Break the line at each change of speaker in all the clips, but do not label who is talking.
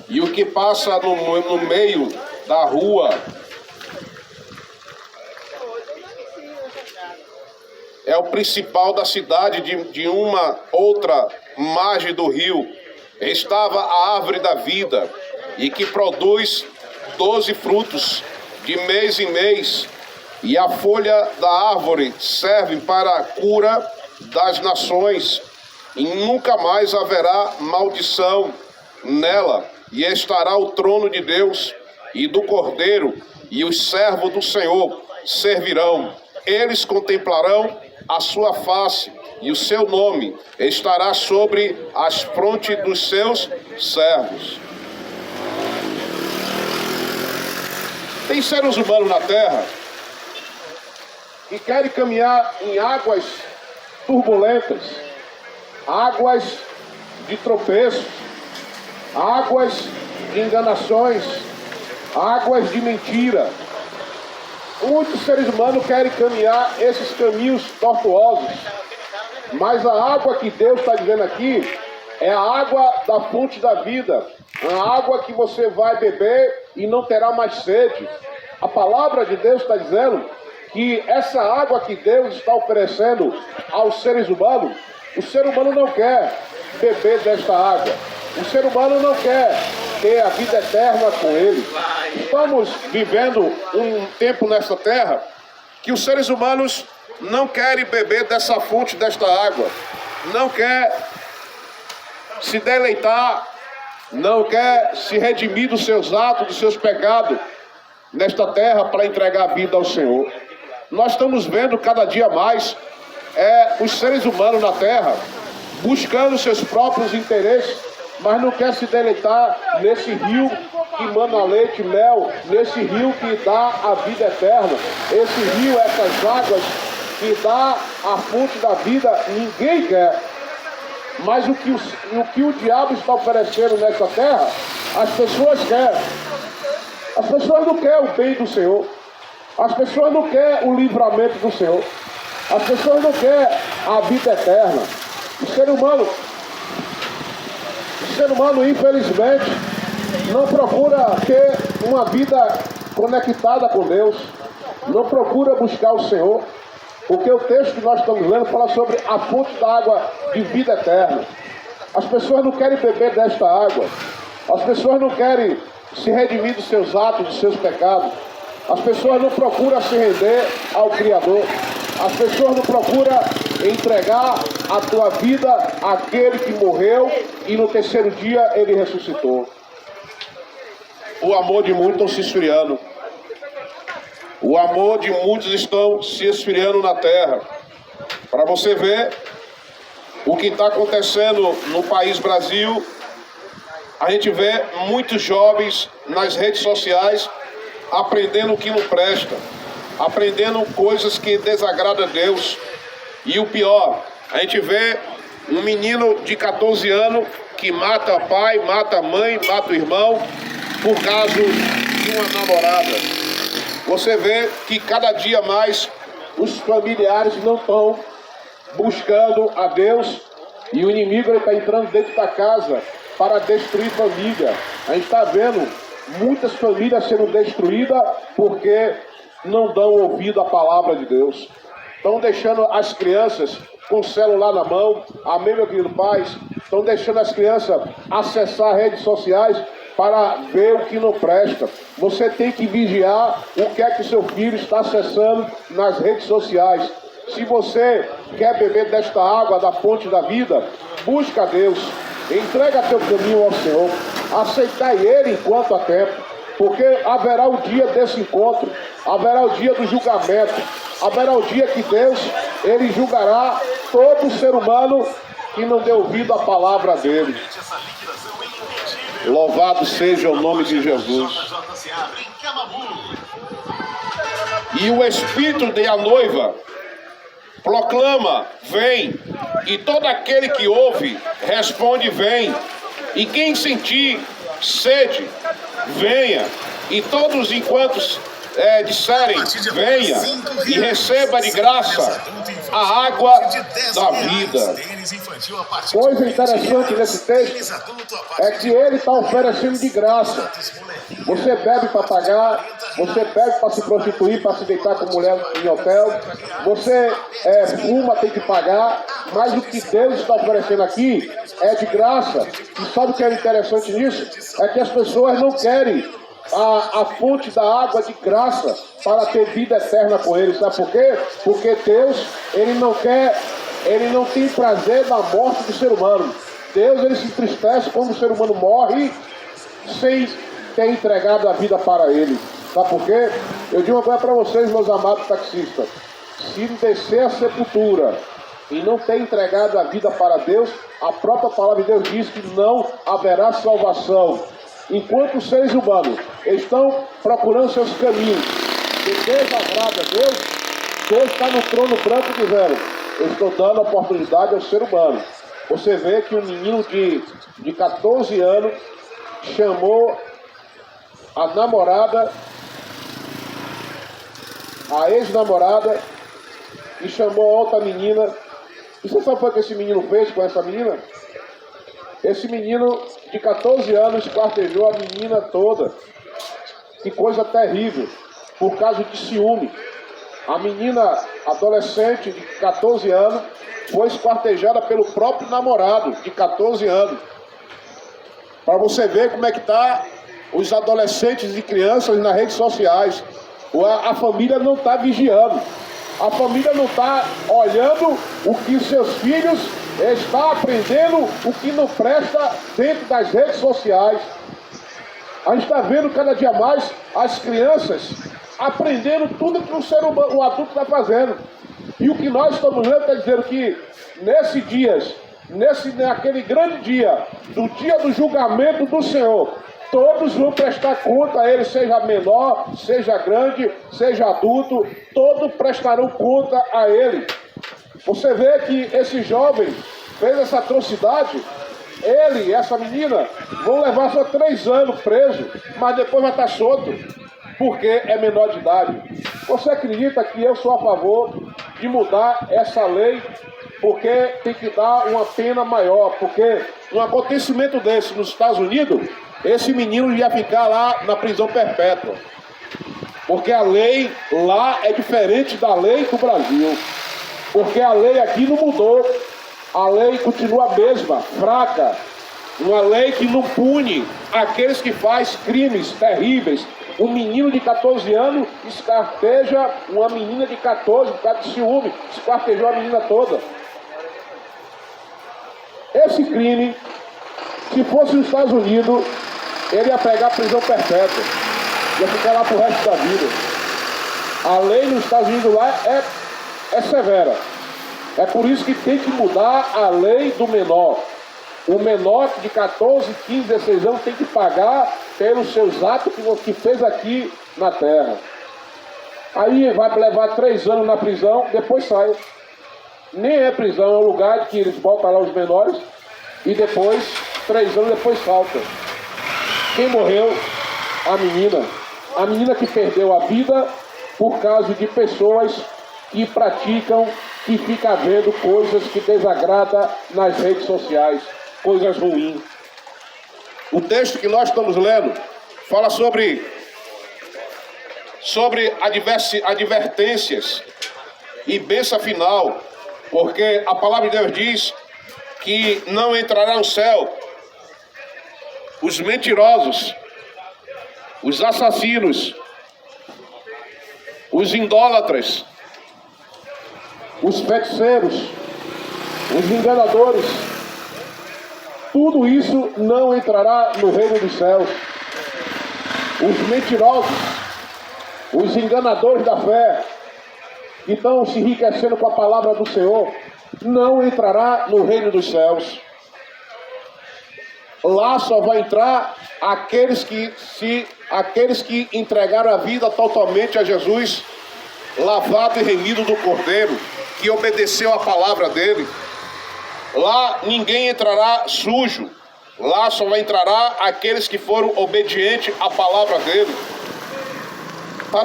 e o que passa no meio da rua é o principal da cidade de uma outra margem do rio. Estava a árvore da vida, e que produz 12 frutos de mês em mês, e a folha da árvore serve para a cura das nações, e nunca mais haverá maldição nela, e estará o trono de Deus e do Cordeiro, e os servos do Senhor servirão. Eles contemplarão a sua face, e o seu nome estará sobre as frontes dos seus servos. Tem seres humanos na terra que querem caminhar em águas turbulentas, águas de tropeço, águas de enganações, águas de mentira. Muitos seres humanos querem caminhar esses caminhos tortuosos, mas a água que Deus está dizendo aqui é a água da fonte da vida, a água que você vai beber e não terá mais sede. A palavra de Deus está dizendo que essa água que Deus está oferecendo aos seres humanos, o ser humano não quer beber desta água. O ser humano não quer ter a vida eterna com ele. Estamos vivendo um tempo nesta terra que os seres humanos não querem beber dessa fonte, desta água. Não quer se deleitar, não quer se redimir dos seus atos, dos seus pecados nesta terra para entregar a vida ao Senhor. Nós estamos vendo cada dia mais os seres humanos na terra buscando seus próprios interesses, mas não quer se deleitar nesse rio que mana leite e mel, nesse rio que dá a vida eterna, esse rio, essas águas que dá a fonte da vida, ninguém quer. Mas o que o diabo está oferecendo nessa terra, as pessoas querem. As pessoas não querem o bem do Senhor. As pessoas não querem o livramento do Senhor. As pessoas não querem a vida eterna. O ser humano, infelizmente, não procura ter uma vida conectada com Deus. Não procura buscar o Senhor. Porque o texto que nós estamos lendo fala sobre a fonte da água de vida eterna. As pessoas não querem beber desta água. As pessoas não querem se redimir dos seus atos, dos seus pecados. As pessoas não procuram se render ao Criador. As pessoas não procuram entregar a tua vida àquele que morreu e no terceiro dia ele ressuscitou. O amor de muitos estão se esfriando. O amor de muitos estão se esfriando na terra. Para você ver o que está acontecendo no país Brasil, a gente vê muitos jovens nas redes sociais aprendendo o que não presta, aprendendo coisas que desagradam a Deus. E o pior, a gente vê um menino de 14 anos que mata o pai, mata a mãe, mata o irmão por causa de uma namorada. Você vê que cada dia mais os familiares não estão buscando a Deus e o inimigo está entrando dentro da casa para destruir família. A gente está vendo muitas famílias sendo destruídas porque não dão ouvido à palavra de Deus. Estão deixando as crianças com o celular na mão, amém, meu querido pai? Estão deixando as crianças acessar redes sociais para ver o que não presta. Você tem que vigiar o que é que seu filho está acessando nas redes sociais. Se você quer beber desta água da fonte da vida, busca a Deus, entrega teu caminho ao Senhor, aceitai Ele enquanto há tempo, porque haverá o dia desse encontro, haverá o dia do julgamento, haverá o dia que Deus, Ele julgará todo ser humano que não deu ouvido à palavra dEle. Louvado seja o nome de Jesus. E o Espírito de a noiva proclama, vem. E todo aquele que ouve, responde, vem. E quem sentir sede, venha. E todos enquanto disserem, venha. E receba de graça a água da vida. Coisa interessante nesse texto é que ele está oferecendo de graça. Você bebe para pagar, você bebe para se prostituir, para se deitar com mulher em hotel, você fuma, tem que pagar, mas o que Deus está oferecendo aqui é de graça. E sabe o que é interessante nisso? É que as pessoas não querem a fonte da água de graça para ter vida eterna com ele. Sabe por quê? Porque Deus, ele não tem prazer na morte do ser humano. Deus, ele se entristece quando o ser humano morre sem ter entregado a vida para ele. Sabe por quê? Eu digo uma coisa para vocês, meus amados taxistas: se descer a sepultura e não ter entregado a vida para Deus, a própria palavra de Deus diz que não haverá salvação. Enquanto os seres humanos estão procurando seus caminhos que desagrada a Deus, Deus está no trono branco dizendo: eu estou dando oportunidade ao ser humano. Você vê que um menino de 14 anos chamou a namorada, a ex-namorada, e chamou a outra menina. E você sabe o que esse menino fez com essa menina? Esse menino de 14 anos esquartejou a menina toda. Que coisa terrível, por causa de ciúme. A menina adolescente de 14 anos foi esquartejada pelo próprio namorado de 14 anos. Para você ver como é que está os adolescentes e crianças nas redes sociais. A família não está vigiando. A família não está olhando o que seus filhos estão aprendendo, o que não presta dentro das redes sociais. A gente está vendo cada dia mais as crianças aprendendo tudo que o adulto está fazendo. E o que nós estamos vendo está dizendo que nesses dias, naquele grande dia, do dia do julgamento do Senhor, todos vão prestar conta a ele, seja menor, seja grande, seja adulto, todos prestarão conta a ele. Você vê que esse jovem fez essa atrocidade, ele e essa menina vão levar só 3 anos preso, mas depois vai estar solto, porque é menor de idade. Você acredita que eu sou a favor de mudar essa lei, porque tem que dar uma pena maior, porque um acontecimento desse nos Estados Unidos, esse menino ia ficar lá na prisão perpétua. Porque a lei lá é diferente da lei do Brasil. Porque a lei aqui não mudou. A lei continua a mesma, fraca. Uma lei que não pune aqueles que fazem crimes terríveis. Um menino de 14 anos esquarteja uma menina de 14 por causa de ciúme. Esquartejou a menina toda. Esse crime, se fosse nos Estados Unidos, ele ia pegar prisão perpétua. Ia ficar lá pro resto da vida. A lei nos Estados Unidos lá é severa. É por isso que tem que mudar a lei do menor. O menor de 14, 15, 16 anos tem que pagar pelos seus atos que fez aqui na terra. Aí vai levar 3 anos na prisão, depois sai. Nem é prisão, é um lugar que eles botam lá os menores e depois, 3 anos depois salta. Quem morreu? A menina. A menina que perdeu a vida por causa de pessoas que praticam, que ficam vendo coisas que desagradam nas redes sociais, coisas ruins. O texto que nós estamos lendo fala sobre advertências e bênção final, porque a palavra de Deus diz que não entrará no céu os mentirosos, os assassinos, os idólatras, os feiticeiros, os enganadores. Tudo isso não entrará no reino dos céus. Os mentirosos, os enganadores da fé, que estão se enriquecendo com a palavra do Senhor, não entrará no reino dos céus. Lá só vai entrar aqueles que entregaram a vida totalmente a Jesus, lavado e remido do Cordeiro, que obedeceu a palavra dele. Lá ninguém entrará sujo. Lá só vai entrará aqueles que foram obedientes à palavra dele. Está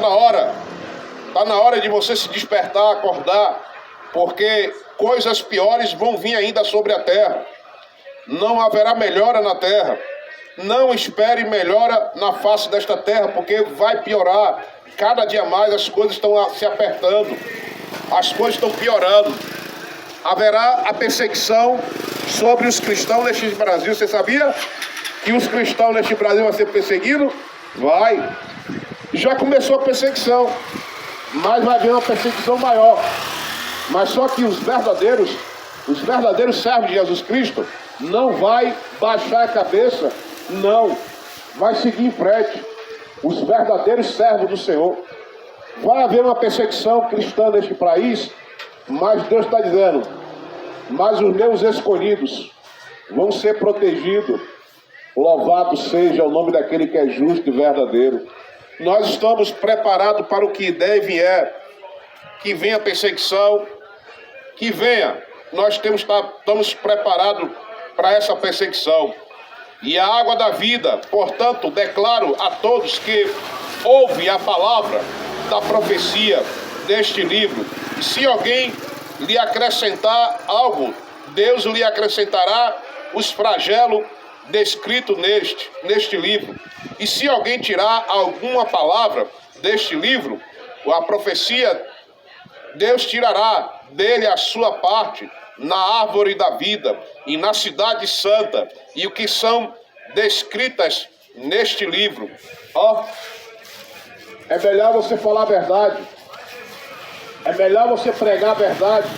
na hora de você se despertar, acordar porque coisas piores vão vir ainda sobre a terra. Não haverá melhora na terra. Não espere melhora na face desta terra, porque vai piorar. Cada dia mais as coisas estão se apertando. As coisas estão piorando. Haverá a perseguição sobre os cristãos neste Brasil. Você sabia que os cristãos neste Brasil vão ser perseguidos? Vai. Já começou a perseguição, mas vai haver uma perseguição maior. Mas só que os verdadeiros servos de Jesus Cristo não vai baixar a cabeça, não. Vai seguir em frente. Os verdadeiros servos do Senhor. Vai haver uma perseguição cristã neste país, mas Deus está dizendo, mas os meus escolhidos vão ser protegidos. Louvado seja o nome daquele que é justo e verdadeiro. Nós estamos preparados para o que deve que venha a perseguição, que venha. Nós estamos preparados para essa perseguição. E a água da vida, portanto, declaro a todos que ouvem a palavra da profecia deste livro. E se alguém lhe acrescentar algo, Deus lhe acrescentará os flagelos descritos neste livro. E se alguém tirar alguma palavra deste livro, a profecia, Deus tirará dele a sua parte na árvore da vida e na cidade santa, e o que são descritas neste livro. É melhor você falar a verdade. É melhor você pregar a verdade.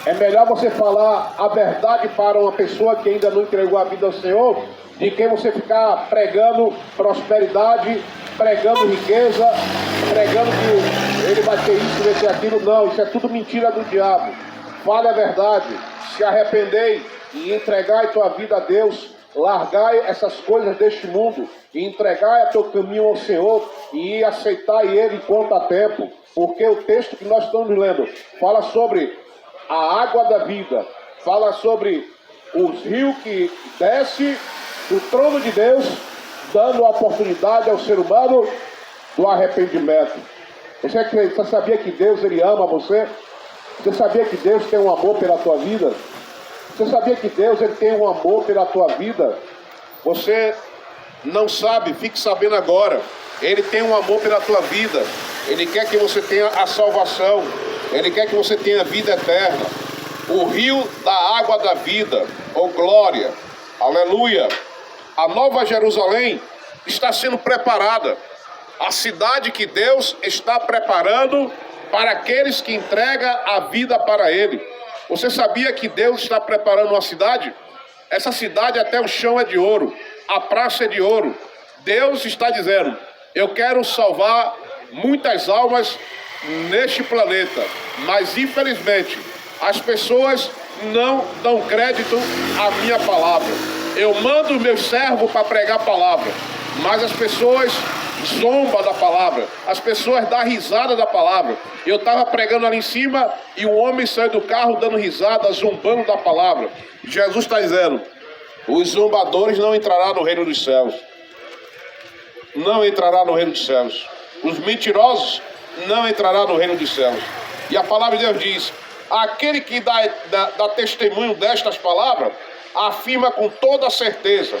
É melhor você falar a verdade para uma pessoa que ainda não entregou a vida ao Senhor, de que você ficar pregando prosperidade, pregando riqueza, pregando que ele vai ter isso, vai ter aquilo. Não, isso é tudo mentira do diabo. Fale a verdade, se arrependei e entregai tua vida a Deus, largai essas coisas deste mundo e entregai a teu caminho ao Senhor e aceitai Ele enquanto há tempo, porque o texto que nós estamos lendo fala sobre a água da vida, fala sobre os rios que desce do trono de Deus, dando a oportunidade ao ser humano do arrependimento. Você sabia que Deus, Ele ama você? Você sabia que Deus tem um amor pela tua vida? Você sabia que Deus, Ele tem um amor pela tua vida? Você não sabe, fique sabendo agora. Ele tem um amor pela tua vida. Ele quer que você tenha a salvação. Ele quer que você tenha vida eterna. O rio da água da vida. Oh glória, aleluia. A nova Jerusalém está sendo preparada. A cidade que Deus está preparando para aqueles que entregam a vida para Ele. Você sabia que Deus está preparando uma cidade? Essa cidade até o chão é de ouro, a praça é de ouro. Deus está dizendo, eu quero salvar muitas almas neste planeta, mas infelizmente as pessoas não dão crédito à minha palavra. Eu mando os meus servos para pregar a palavra, mas as pessoas zombam da palavra, as pessoas dão risada da palavra. Eu estava pregando ali em cima e um homem saiu do carro dando risada, zombando da palavra. Jesus está dizendo, os zombadores não entrarão no reino dos céus. Não entrará no reino dos céus. Os mentirosos não entrarão no reino dos céus. E a palavra de Deus diz, aquele que dá testemunho destas palavras, afirma com toda certeza,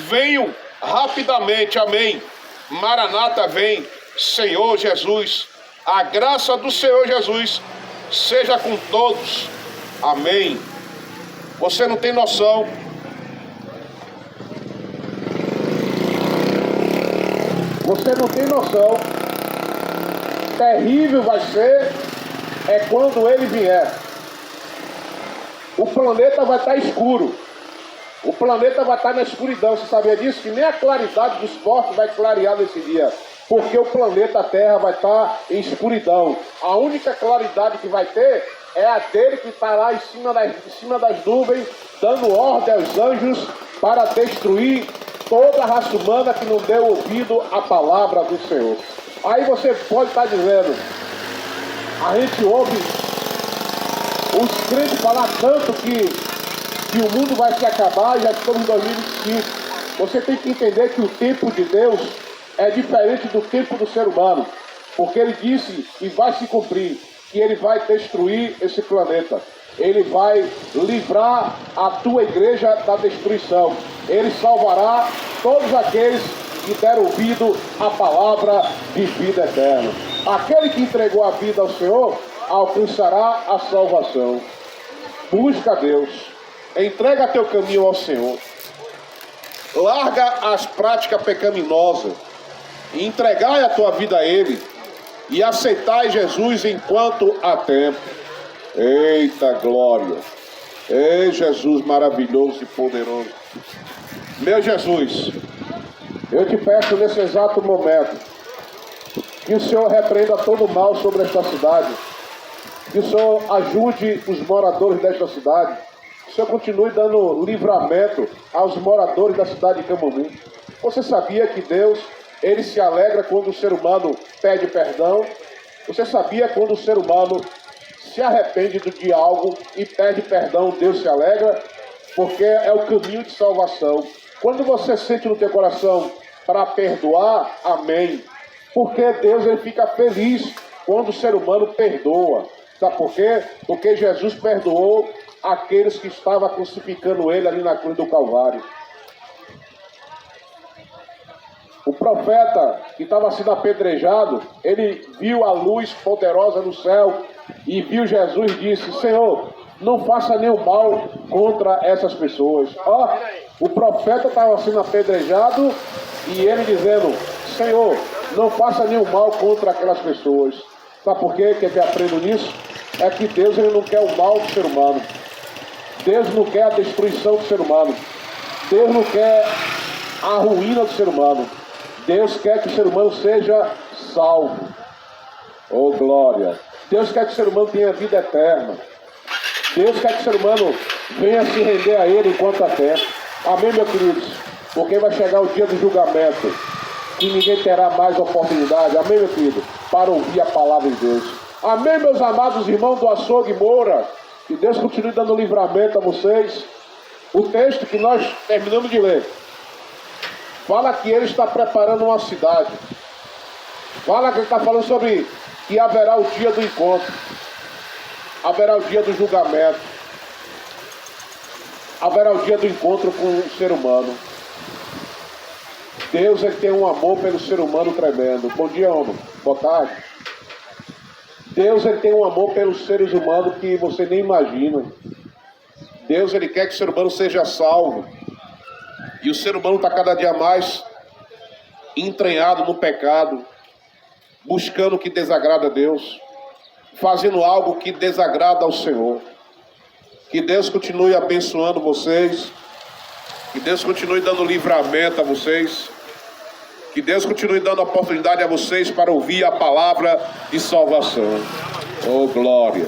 venham rapidamente, amém. Maranata vem, Senhor Jesus. A graça do Senhor Jesus seja com todos, amém. Você não tem noção. Você não tem noção. Terrível vai ser quando ele vier. O planeta vai estar escuro. O planeta vai estar na escuridão. Você sabia disso? Que nem a claridade dos postos vai clarear nesse dia. Porque o planeta Terra vai estar em escuridão. A única claridade que vai ter é a dele que está lá em cima das nuvens, dando ordem aos anjos para destruir toda a raça humana que não deu ouvido à palavra do Senhor. Aí você pode estar dizendo, a gente ouve os crentes falar tanto que o mundo vai se acabar e já estamos em 2025. Você tem que entender que o tempo de Deus é diferente do tempo do ser humano. Porque ele disse, e vai se cumprir, que ele vai destruir esse planeta. Ele vai livrar a tua igreja da destruição. Ele salvará todos aqueles que deram ouvido à palavra de vida eterna. Aquele que entregou a vida ao Senhor alcançará a salvação. Busca a Deus. Entrega teu caminho ao Senhor. Larga as práticas pecaminosas. E entregai a tua vida a Ele. E aceitai Jesus enquanto há tempo. Eita glória! Ei, Jesus maravilhoso e poderoso. Meu Jesus, eu te peço nesse exato momento que o Senhor repreenda todo o mal sobre esta cidade. Que o Senhor ajude os moradores desta cidade. Que o Senhor continue dando livramento aos moradores da cidade de Camamu. Você sabia que Deus, Ele se alegra quando o ser humano pede perdão? Você sabia quando o ser humano se arrepende de algo e pede perdão, Deus se alegra? Porque é o caminho de salvação. Quando você sente no teu coração para perdoar, amém. Porque Deus ele fica feliz quando o ser humano perdoa. Sabe por quê? Porque Jesus perdoou aqueles que estavam crucificando ele ali na cruz do Calvário. O profeta que estava sendo apedrejado, ele viu a luz poderosa no céu e viu Jesus e disse: Senhor, não faça nenhum mal contra essas pessoas. O profeta estava sendo apedrejado e ele dizendo: Senhor, não faça nenhum mal contra aquelas pessoas. Sabe por quê? Que eu aprendo nisso? É que Deus ele não quer o mal do ser humano. Deus não quer a destruição do ser humano. Deus não quer a ruína do ser humano. Deus quer que o ser humano seja salvo. Oh glória! Deus quer que o ser humano tenha vida eterna. Deus quer que o ser humano venha se render a Ele enquanto há tempo. Amém, meus queridos? Porque vai chegar o dia do julgamento e ninguém terá mais oportunidade, amém, meu querido, para ouvir a palavra de Deus. Amém, meus amados irmãos do Açougue Moura. Que Deus continue dando livramento a vocês. O texto que nós terminamos de ler fala que Ele está preparando uma cidade. Fala que Ele está falando sobre que haverá o dia do encontro. Haverá o dia do julgamento. Haverá o dia do encontro com o ser humano. Deus ele tem um amor pelo ser humano tremendo. Bom dia, homem. Boa tarde. Deus ele tem um amor pelos seres humanos que você nem imagina. Deus ele quer que o ser humano seja salvo. E o ser humano está cada dia mais entranhado no pecado, buscando o que desagrada a Deus, fazendo algo que desagrada ao Senhor. Que Deus continue abençoando vocês. Que Deus continue dando livramento a vocês. Que Deus continue dando oportunidade a vocês para ouvir a palavra de salvação. Oh, glória!